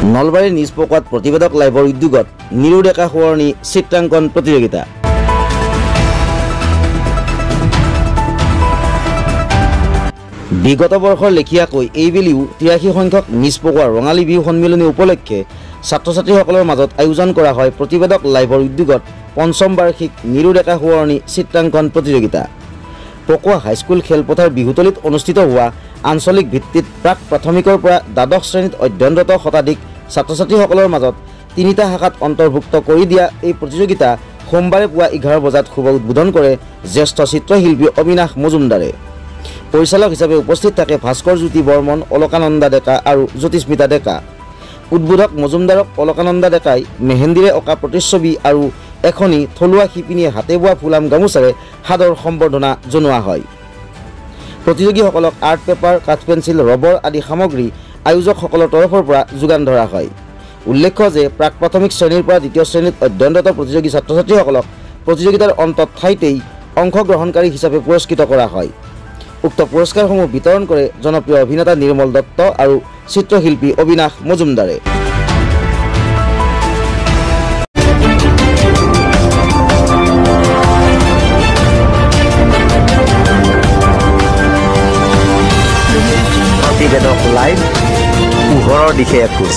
নলবাৰীৰ নিষ্পকোৱাত প্ৰতিবেদক লাইভৰ উদ্যোগত নিৰু ডেকা সোঁৱৰণী চিত্ৰাংকন প্ৰতিযোগিতা। বিগত বৰ্ষৰ লেখিয়াকৈ এইবেলিও 83 সংখ্যক নিষ্পকোৱাৰ ৰঙালী বিহু সন্মিলনী উপলক্ষে ছাত্ৰ ছাত্ৰীসকলৰ মাজত আয়োজন কৰা হয় প্ৰতিবেদক লাইভৰ উদ্যোগত পঞ্চম বাৰ্ষিক নিৰু ডেকা সোঁৱৰণী চিত্ৰাংকন প্ৰতিযোগিতা। পকোৱা হাইস্কুল খেলপথাৰ বিহুতলীত অনুষ্ঠিত হোৱা আঞ্চলিক ভিত্তিত প্ৰাক প্ৰাথমিকৰ পৰা দ্বাদশ শ্ৰেণীত অধ্যয়নৰত শতাধিক ছাত্ৰ ছাত্ৰীসকলৰ মাজত তিনিটা শাখাত অন্তৰ্ভুক্ত কৰি দিয়া এই প্ৰতিযোগিতা সোমবাৰে পুৱা 11 বজাত শুভ উদ্বোধন কৰে জ্যেষ্ঠ চিত্ৰশিল্পী অবিনাশ মজুমদাৰে। পৰিচালক হিচাপে উপস্থিত থাকে ভাস্কৰ জ্যোতি বৰ্মন, অলকানন্দা ডেকা আৰু জ্যোতিস্মিতা ডেকা। উদ্বোধক মজুমদাৰক অলকানন্দা ডেকাই মেহেন্দিৰে অঁকা প্ৰতিচ্ছবি আৰু এখনি থলুৱা শিপিনীয়ে হাতে বোৱা ফুলাম গামোচাৰে সাদৰ সম্বৰ্ধনা জনোৱা হয়। প্ৰতিযোগীসকলক আৰ্ট পেপাৰ, কাঠ পেঞ্চিল, ৰবৰ আদি সামগ্ৰী আয়োজকসকলৰ তৰফৰ পৰা যোগান ধৰা হয়। উল্লেখ্য যে প্ৰাক প্ৰাথমিক শ্ৰেণীৰ পৰা দ্বিতীয় শ্ৰেণীত অধ্যয়নৰত প্ৰতিযোগী ছাত্ৰ ছাত্ৰীসকলক প্ৰতিযোগিতাৰ অন্তত ঠাইতেই অংশগ্ৰহণকাৰী হিচাপে পুৰস্কৃত কৰা হয়। উক্ত পুৰস্কাৰসমূহ বিতৰণ কৰে জনপ্ৰিয় অভিনেতা নিৰ্মল দত্ত আৰু চিত্ৰশিল্পী অবিনাশ মজুমদাৰে। প্ৰতিবেদক লাইভ, পোহৰৰ দিশে এখোজ।